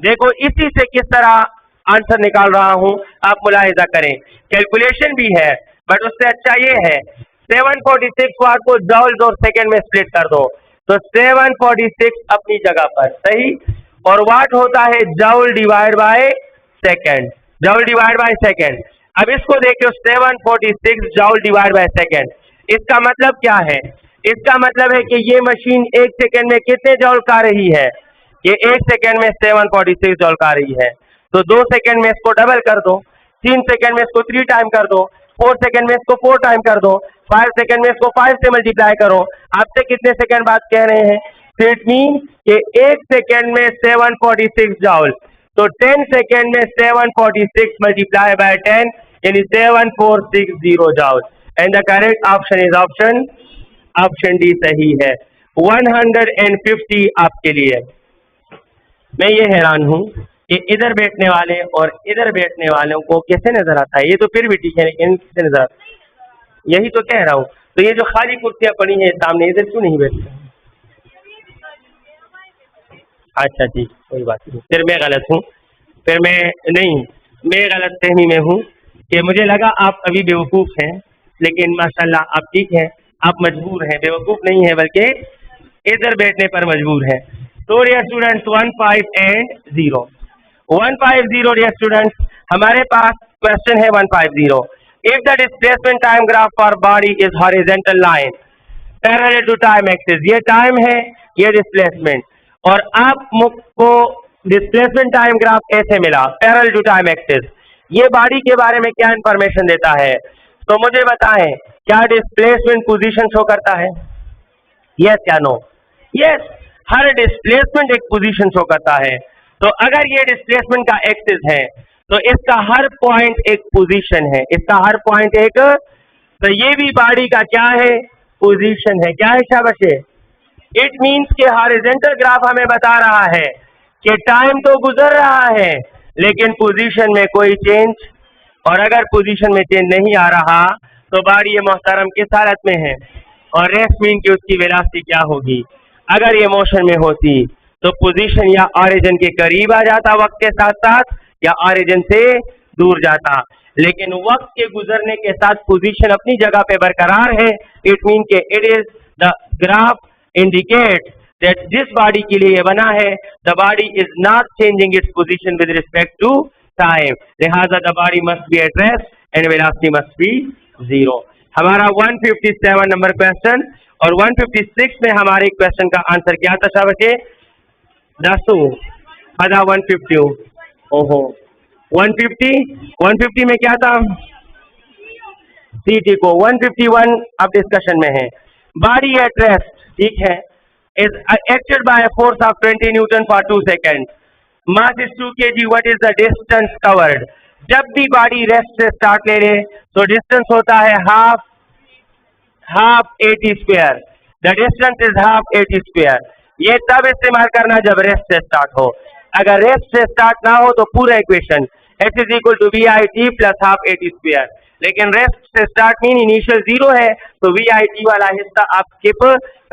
S1: देखो इसी से किस तरह आंसर निकाल रहा हूं, आप मुलाहिजा करें। कैलकुलेशन भी है, बट उससे अच्छा ये है 746 वाट को जॉल्स और सेकेंड में स्प्लिट कर दो, तो 746 अपनी जगह पर सही, और वाट होता है जॉल divide by second, जॉल divide by second. अब इसको देखिए, 746 जॉल डिवाइड बाय सेकेंड, इसका मतलब क्या है? इसका मतलब है कि ये मशीन 1 सेकेंड में कितने जॉल का रही है? ये 1 सेकेंड में 746 जॉल का रही है। तो 2 सेकेंड में इसको डबल कर दो, 3 सेकेंड में इसको 3 टाइम कर दो, 4 सेकेंड में इसको 4 टाइम कर दो, 5 सेकेंड में इसको 5 से मल्टीप्लाई करो। आपसे कितने सेकेंड बाद कह रहे हैं? इट मीन कि 1 सेकेंड में 746 जॉल, तो 10 सेकेंड में 746 मल्टीप्लाई बाय 10 यानी 7460 जॉल, and the correct option is option D सही है। 150 आपके लिए। मैं ये हैरान हूं कि इधर बैठने वाले और इधर बैठने वालों को कैसे नजर आता है? ये तो फिर भी ठीक है, लेकिन कैसे नजर आता है? यही तो कह रहा हूँ। तो ये जो खाली कुर्सियां पड़ी हैं सामने, इधर क्यों नहीं बैठते? अच्छा ठीक, कोई बात नहीं, फिर मैं गलत हूँ, फिर मैं गलत फहमी में हूँ कि मुझे लगा आप अभी बेवकूफ़ हैं, लेकिन माशाल्लाह आप ठीक हैं, आप मजबूर हैं, बेवकूफ़ नहीं है बल्कि इधर बैठने पर मजबूर है। तो डियर स्टूडेंट्स 150 डियर स्टूडेंट्स, हमारे पास क्वेश्चन है 150। If the displacement time graph for body is horizontal line parallel to time axis, ये टाइम है, ये डिस्प्लेसमेंट, और आपको डिस्प्लेसमेंट टाइम ग्राफ ऐसे मिला पैरेलल टू टाइम एक्सिस, ये बॉडी के बारे में क्या इंफॉर्मेशन देता है? तो मुझे बताएं, क्या डिस्प्लेसमेंट पोजीशन शो करता है? यस या नो? यस, हर डिस्प्लेसमेंट एक पोजीशन शो करता है। तो अगर ये डिस्प्लेसमेंट का एक्सिस है तो इसका हर पॉइंट एक पोजीशन है, इसका हर पॉइंट एक, तो ये भी बॉडी का क्या है? पोजीशन है। क्या है शाबाश? इट मीन्स के हॉरिजॉन्टल ग्राफ हमें बता रहा है कि टाइम तो गुजर रहा है लेकिन पोजीशन में कोई चेंज, और अगर पोजीशन में चेंज नहीं आ रहा तो गाड़ी ये मोहतरम किस हालत में है, और रेस्ट मीन की उसकी वेलोसिटी क्या होगी। अगर ये मोशन में होती तो पोजीशन या ऑरिजिन के करीब आ जाता वक्त के साथ साथ, या ऑरिजिन से दूर जाता, लेकिन वक्त के गुजरने के साथ पोजीशन अपनी जगह पे बरकरार है। इट मीन के it is the graph indicate that जिस बॉडी के लिए ये बना है, the body is not changing its position with respect to time, लिहाजा the body must be at rest and velocity must be 0। हमारा 157 नंबर क्वेश्चन, और 156 में हमारे क्वेश्चन का आंसर क्या था शाबाश? दसो पदा 150, ओहो 150 में क्या था? सीटी को 151 अब डिस्कशन में है। बॉडी एट रेस्ट, ठीक है, is acted by a force of 20 newton for 2 second, mass is 2 kg, what is the distance covered. जब भी बॉडी रेस्ट से स्टार्ट ले ले तो डिस्टेंस होता है half 80 square, the distance is half 80 square. ये तब इस्तेमाल करना जब रेस्ट से स्टार्ट हो, अगर रेस्ट से स्टार्ट ना हो तो पूरा equation h is equal to VIT plus half 80 square, लेकिन रेस्ट से स्टार्ट मीन इनिशियल 0 है तो VIT वाला हिस्सा आप स्किप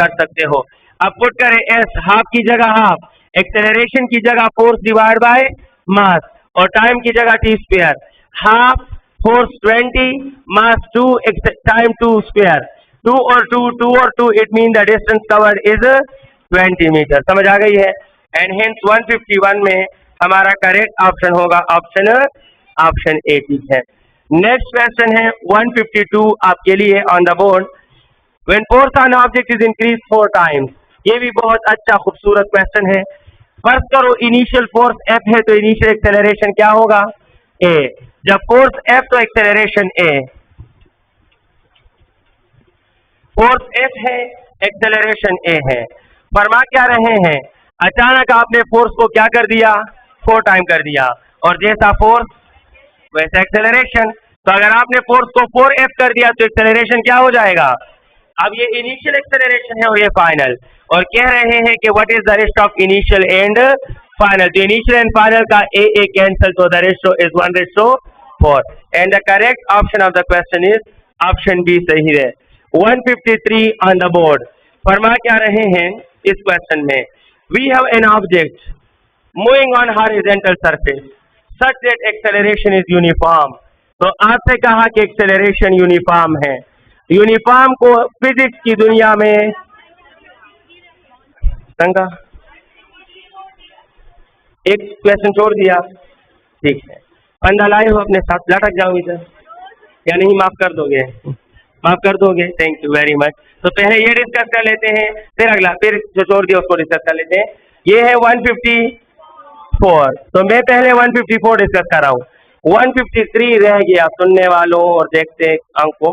S1: कर सकते हो। अब पुट करें s, हाफ की जगह हाफ, एक्सेलरेशन की जगह फोर्स डिवाइड बाय मास, और टाइम की जगह t square, half force 20 mass 2 time 2 square, 2 और 2 it mean the distance covered is 20 metre. समझ आ गई है? एंड हेंस 151 में हमारा करेक्ट ऑप्शन होगा ऑप्शन ए, ठीक है। नेक्स्ट क्वेश्चन है 152 आपके लिए on the board. When force on object is increase 4 times, ये भी बहुत अच्छा खूबसूरत क्वेश्चन है। फर्स्ट करो इनिशियल फोर्स F है तो इनिशियल एक्सेलरेशन क्या होगा? A। जब फोर्स F तो एक्सेलरेशन A, फोर्स F है एक्सेलरेशन A है। फरमा क्या रहे हैं, अचानक आपने फोर्स को क्या कर दिया? 4 टाइम कर दिया, और जैसा फोर्स वैसा एक्सेलरेशन। तो अगर आपने फोर्स को 4F कर दिया तो एक्सेलरेशन क्या हो जाएगा? अब ये इनिशियल एक्सेलरेशन है और ये फाइनल, और कह रहे हैं कि what is the ratio of initial and final. तो इनिशियल एंड फाइनल का ए कैंसिल, तो the ratio is 1:4, and the correct option of the question is option B सही है। 153 ऑन द बोर्ड। फरमा क्या रहे हैं इस क्वेश्चन में, we have an object moving on horizontal surface such that acceleration is uniform. तो आपसे कहा कि एक्सेलरेशन यूनिफॉर्म है। यूनिफॉर्म को फिजिक्स की दुनिया में संगा एक क्वेश्चन छोड़ दिया, ठीक है, पंदा लाए हो अपने साथ, लटक जाओ इधर या नहीं, माफ कर दोगे? माफ कर दोगे, थैंक यू वेरी मच। तो पहले ये डिस्कस कर लेते हैं, फिर अगला, फिर जो छोड़ दिया उसको डिस्कस कर लेते हैं। ये है 154, तो मैं पहले 154 डिस्कस कर रहा हूँ। 153 रह गया सुनने वालों और देखते अंक को,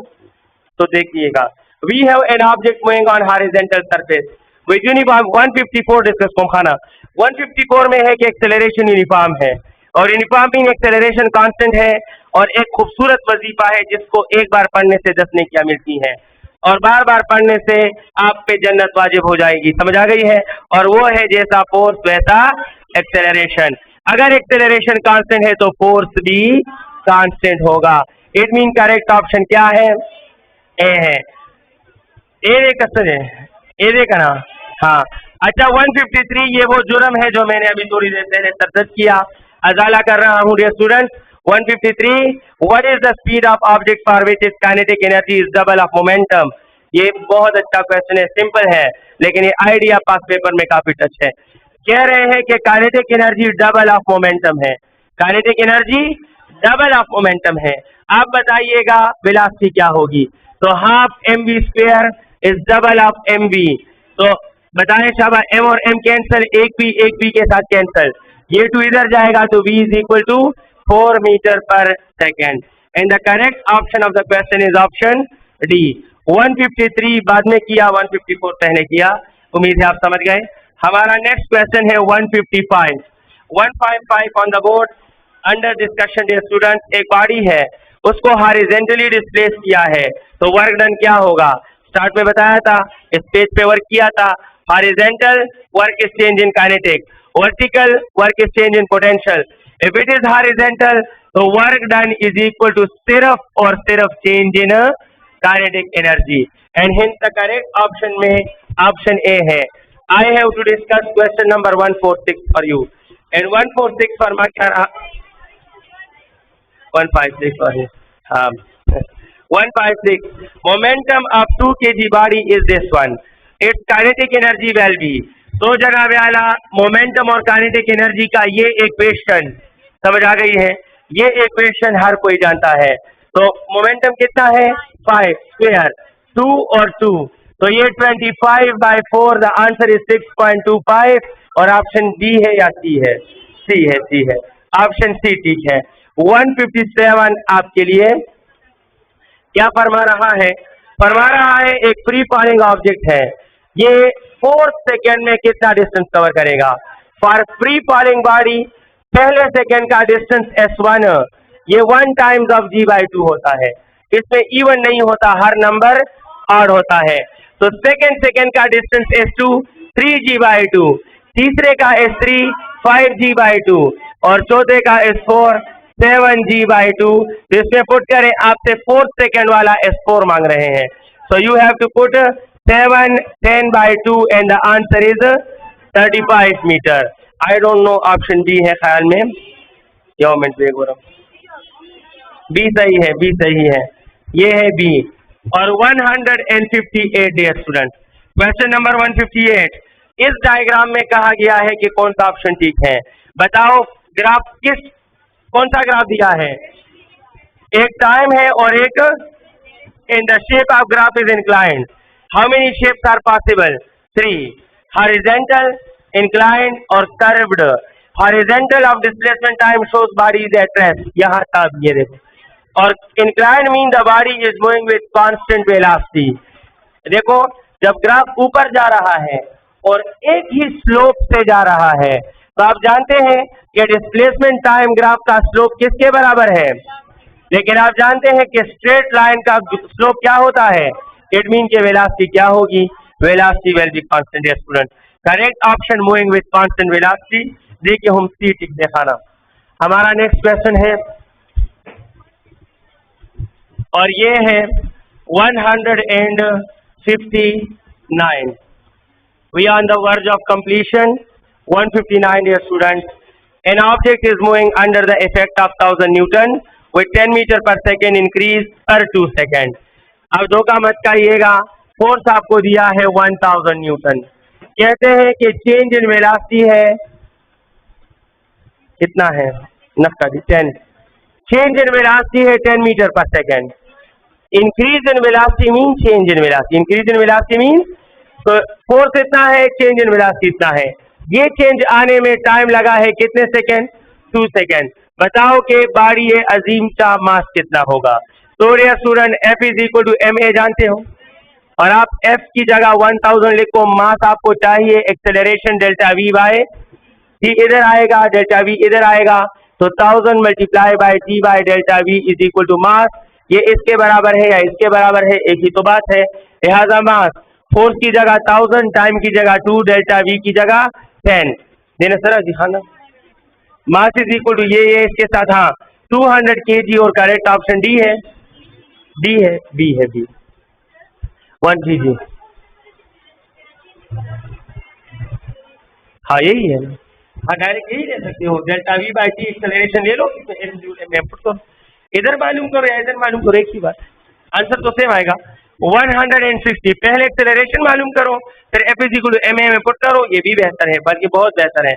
S1: तो देखिएगा। We have an object moving on horizontal surface with uniform. 154 discuss को खाना 154 में है कि एक्सेलरेशन यूनिफॉर्म है, और यूनिफॉर्म मीन एक्सेलरेशन कांस्टेंट है, और एक खूबसूरत वजीफा है जिसको एक बार पढ़ने से 10 नेकियां मिलती हैं, और बार बार पढ़ने से आप पे जन्नत वाजिब हो जाएगी। समझ आ गई है? और वो है जैसा फोर्स वैसा एक्सेलरेशन। अगर एक्सेलरेशन कांस्टेंट है तो फोर्स भी कांस्टेंट होगा। इट मीन करेक्ट ऑप्शन क्या है? ए है। ए का ना, हाँ। अच्छा 153 ये वो जुर्म है जो मैंने अभी थोड़ी देर पहले सरदर्द किया, अजाला कर रहा हूँ dear student. 153 what is the speed of object for which is kinetic energy is double of momentum. ये बहुत अच्छा क्वेश्चन है, सिंपल है, लेकिन ये आइडिया पास पेपर में काफी टच है। कह रहे हैं कि kinetic energy double of momentum है, kinetic energy double of momentum है। आप बताइएगा वेलोसिटी क्या होगी? तो half mv square is double of mv। तो बताएं शाबा, m और m कैंसल, एक p के साथ कैंसल, ये 2 इधर जाएगा तो v is equal to 4 meter per second, and the correct option of the question is option D. 153 बाद में किया, 154 पहले किया, उम्मीद है आप समझ गए। हमारा नेक्स्ट क्वेश्चन है 155 on the board under discussion dear student. एक बॉडी है, उसको हॉरिजॉन्टली डिस्प्लेस किया है, तो वर्क डन क्या होगा? स्टार्ट में बताया था, इस पेज पे वर्क किया था। Horizontal work is change in kinetic, vertical work is change in potential. If it is horizontal तो work done is equal to सिर्फ और सिर्फ change in kinetic energy, and hence the correct option में ऑप्शन ए है। I have to discuss question number 146 for you, and 146 for my 156 sorry, हाँ 156. Momentum of 2 kg body is this one. Its kinetic energy will be. तो जनाब आला मोमेंटम और काइनेटिक एनर्जी का ये इक्वेशन समझ आ गई है, ये इक्वेशन हर कोई जानता है। तो मोमेंटम कितना है 5 स्क्वायर 2 और 2, तो ये 25/4, द आंसर इज 6.25, और ऑप्शन बी है या सी है? सी है, सी है, ऑप्शन सी ठीक है। 157 आपके लिए क्या फरमा रहा है? फरमा रहा है एक फ्री फॉलिंग ऑब्जेक्ट है, ये 4 सेकेंड में कितना डिस्टेंस कवर करेगा? फॉर फ्री फॉलिंग बॉडी पहले सेकेंड का डिस्टेंस s1, ये 1 टाइम्स ऑफ g/2 होता है, इसमें इवन नहीं होता, हर नंबर ऑड होता है। तो सेकेंड का डिस्टेंस s2 3g/2, तीसरे का s3 5g/2, और चौथे का s4 7g/2। तो इसमें पुट करें, आपसे 4 सेकेंड वाला s4 मांग रहे हैं, so you have to put 7 10/2 and the answer is 35 metre. I don't know, option B है ख्याल में, क्या मिनट बी सही है, बी सही है, ये है बी। और 158 डियर स्टूडेंट, क्वेश्चन नंबर 158, इस डायग्राम में कहा गया है कि कौन सा ऑप्शन ठीक है? बताओ, ग्राफ कौन सा ग्राफ दिया है? एक टाइम है और एक in the shape of graph is inclined. How many shapes are possible? 3, horizontal, inclined और curved. Horizontal of displacement time shows body is at rest, यहाँ तक ये देखो, और inclined mean the body is moving with constant velocity. देखो, जब ग्राफ ऊपर जा रहा है और एक ही स्लोप से जा रहा है, तो आप जानते हैं कि डिस्प्लेसमेंट टाइम ग्राफ का स्लोप किसके बराबर है? लेकिन आप जानते हैं कि स्ट्रेट लाइन का स्लोप क्या होता है? इट मीन के वेलोसिटी क्या होगी? Velocity will be constant. Student, correct option moving with constant velocity. देखिए हम सी टिक दिखाना। हमारा नेक्स्ट क्वेश्चन है, और ये है 159। We are on the verge of completion. 159 dear students, an object is moving under the effect of 1000 Newton with 10 meter per second increase per 2 seconds. अब धोखा मत खाइएगा, फोर्स आपको दिया है 1000 न्यूटन। कहते हैं कि चेंज इन वेलोसिटी है, कितना है? नक्का दी 10। चेंज इन वेलोसिटी है 10 metre per second. Increase in velocity mean change in velocity, increase in velocity mean, तो फोर्स इतना है, चेंज इन वेलोसिटी इतना है। ये चेंज आने में टाइम लगा है कितने सेकेंड? 2 सेकेंड। बताओ कि बॉडी ये अजीम का मास कितना होगा? तो dear student, F is equal to ma जानते हो, और आप F की जगह 1000 लिखो, मास आपको चाहिए acceleration delta v by t, इधर आएगा डेल्टा v इधर आएगा, तो 1000 multiply by t by delta v is equal to mass. ये इसके बराबर है या इसके बराबर है? एक ही तो बात है। लिहाजा मास, फोर्स की जगह 1000, टाइम की जगह 2, डेल्टा v की जगह 10 देना सर जी, हाँ ना। मास इज इक्वल टू ये इसके साथ, हाँ 200 kg, और करेक्ट ऑप्शन डी है, डी है, बी है, बी 1 kg। हाँ यही है ना, हाँ डायरेक्ट यही ले सकते हो, delta v by T acceleration ले लो, इधर मालूम करो या इधर मालूम करो, एक ही बात, आंसर तो सेम आएगा। 160, पहले एक्सेलरेशन मालूम करो, फिर F is equal to ma में पुट करो, ये भी बेहतर है, बल्कि बहुत बेहतर है।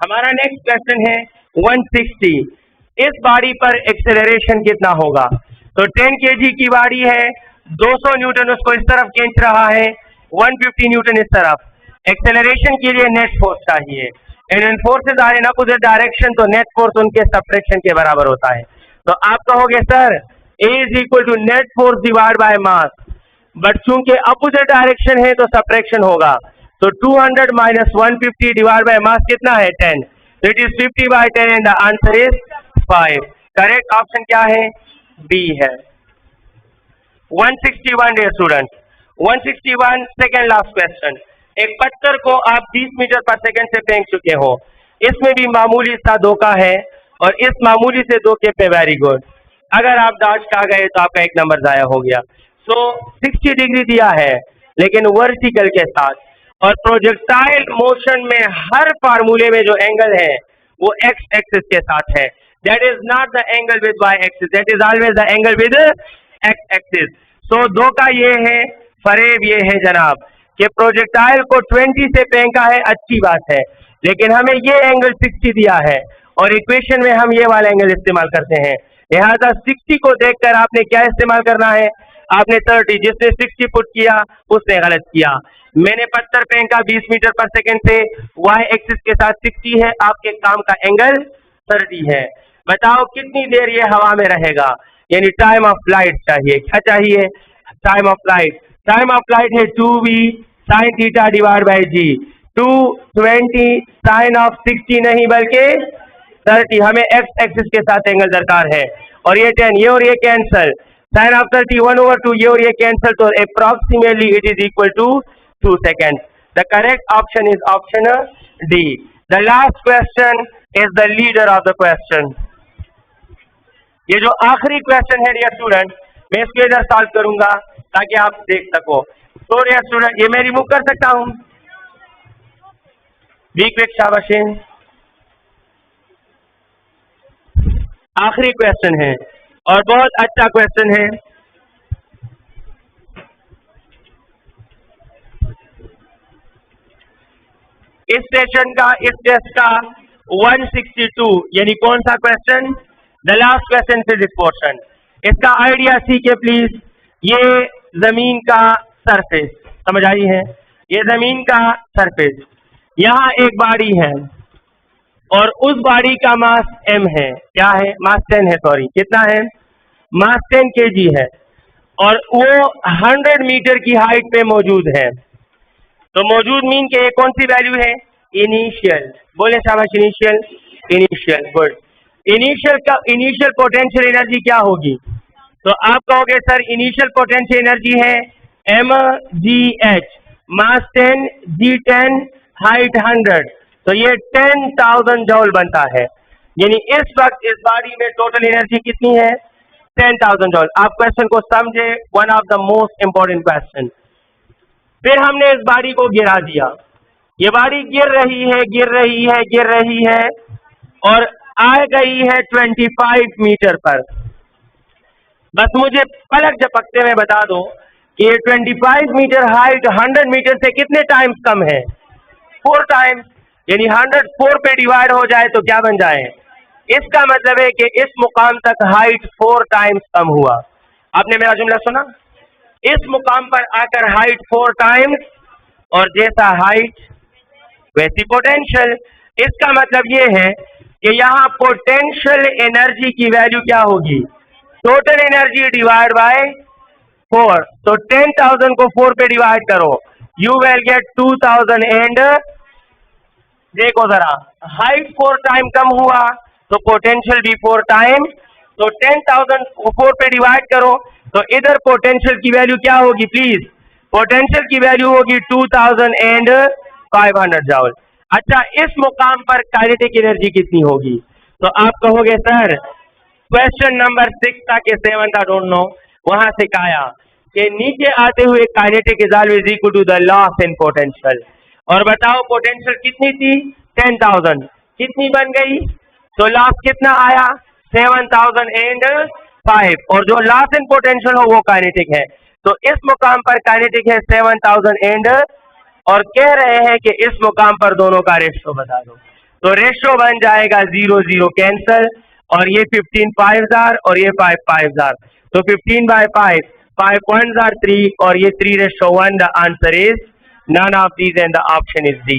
S1: हमारा नेक्स्ट क्वेश्चन है 160, इस बॉडी पर एक्सेलरेशन कितना होगा? तो 10 kg की बॉडी है, 200 न्यूटन उसको इस तरफ खींच रहा है, 150 न्यूटन इस तरफ। एक्सेलरेशन के लिए नेट फोर्स चाहिए, and forces are in opposite direction, तो नेट फोर्स उनके सब्ट्रैक्शन के बराबर होता है। तो आप कहोगे sir A is equal to net force divide by mass, but चूंकि अपोजिट डायरेक्शन है तो सब्ट्रैक्शन होगा, तो 200 माइनस 150 डिवाइड बाय मास कितना है? 10, तो it is 50 by 10 and the answer is 5। Correct option क्या है? बी है। 161 dear student, 161 second last question. एक पत्थर को आप 20 मीटर पर सेकेंड से फेंक चुके हो, इसमें भी मामूली सा धोखा है और इस मामूली से धोखे पे वेरी गुड, अगर आप डॉज खा गए तो आपका एक नंबर जाया हो गया। सो 60 डिग्री दिया है लेकिन वर्टिकल के साथ, और प्रोजेक्टाइल मोशन में हर फार्मूले में जो एंगल है वो एक्स एक्सिस के साथ है। That is not the angle with Y axis, that is always the angle with X axis. So धोखा ये है, फरेब ये है जनाब कि प्रोजेक्टाइल को 20 से फेंका है, अच्छी बात है, लेकिन हमें ये एंगल 60 दिया है और इक्वेशन में हम ये वाला एंगल इस्तेमाल करते हैं। लिहाजा 60 को देखकर आपने क्या इस्तेमाल करना है, आपने 30, जिसने 60 पुट किया उसने गलत किया। मैंने पत्थर फेंका 20 मीटर पर सेकेंड से, वाई एक्सिस के साथ 60 है, आपके काम का एंगल 30 है। बताओ कितनी देर ये हवा में रहेगा, यानी टाइम ऑफ फ्लाइट चाहिए। क्या चाहिए? Time of flight. Time of flight है 2v sin theta divide by g। 220 sine of 60 नहीं बल्कि 30। हमें एक्स एक्सिस के साथ एंगल दरकार है, और ये 10, ये और ये कैंसल, साइन ऑफ 30 1/2, ये और ये कैंसल, तो approximately it is equal to 2 second. The correct option is option D. The last question is the leader of the question. ये जो आखिरी क्वेश्चन है डियर स्टूडेंट, मैं इसको इधर सॉल्व करूंगा ताकि आप देख सको। तो डियर स्टूडेंट, ये मैं रिमूव कर सकता हूं, वीक शाबाशी। आखिरी क्वेश्चन है और बहुत अच्छा क्वेश्चन है। इस सेशन का, इस टेस्ट का 162, यानी कौन सा question? The last question physics portion. इसका आइडिया सीखे प्लीज। ये जमीन का सरफेस, समझ आई है? ये जमीन का सरफेस, यहाँ एक बॉडी है और उस बॉडी का मास m है। क्या है? मास 10 है, सॉरी, कितना है? मास 10 kg है, और वो 100 मीटर की हाइट पे मौजूद है। तो मौजूद मीन के ये कौन सी वैल्यू है? इनिशियल। बोले शाबाश, initial, initial, good. Initial potential energy क्या होगी? तो आप कहोगे सर इनिशियल पोटेंशियल एनर्जी है mgh, मास 10, g10, हाइट 100, तो ये 10,000 जॉल बनता है। यानी इस वक्त इस बॉडी में टोटल एनर्जी कितनी है? 10,000 जॉल। आप क्वेश्चन को समझे, one of the most important question. फिर हमने इस बॉडी को गिरा दिया, ये बॉडी गिर रही है, गिर रही है, गिर रही है, और आ गई है 25 मीटर पर। बस मुझे पलक झपकते में बता दो कि ये 25 मीटर हाइट 100 मीटर से कितने टाइम्स कम है? 4 टाइम्स। यानी 100 4 पे डिवाइड हो जाए तो क्या बन जाए? इसका मतलब है कि इस मुकाम तक हाइट 4 टाइम्स कम हुआ। आपने मेरा जुमला सुना? इस मुकाम पर आकर हाइट 4 टाइम्स, और जैसा हाइट वैसी पोटेंशियल। इसका मतलब ये है कि यहाँ पोटेंशियल एनर्जी की वैल्यू क्या होगी? Total energy divide by 4। तो 10,000 को 4 पे डिवाइड करो, यू विल गेट 2000। एंड देखो जरा, हाइट 4 टाइम कम हुआ तो पोटेंशियल भी 4 टाइम, तो 10,000 को 4 पे डिवाइड करो, तो इधर पोटेंशियल की वैल्यू क्या होगी प्लीज? पोटेंशियल की वैल्यू होगी 2500 जॉल। अच्छा, इस मुकाम पर काइनेटिक एनर्जी कितनी होगी? तो आप कहोगे सर क्वेश्चन नंबर 6 था कि 7 था, डोंट नो, वहां से आया कि नीचे आते हुए kinetic is always equal to the loss in potential. और बताओ पोटेंशियल कितनी थी? 10,000, कितनी बन गई? तो लॉस कितना आया? 7,005, और जो लॉस इन पोटेंशियल हो वो काइनेटिक है। तो इस मुकाम पर काइनेटिक है 7,000, और कह रहे हैं कि इस मुकाम पर दोनों का रेशो बता दो। तो रेशो बन जाएगा 0 0 कैंसल, और ये 15 5,000 और ये 5 5,000, तो 15/5, 5 1s are 3, और ये 3:1। The answer is none of these and the option is D.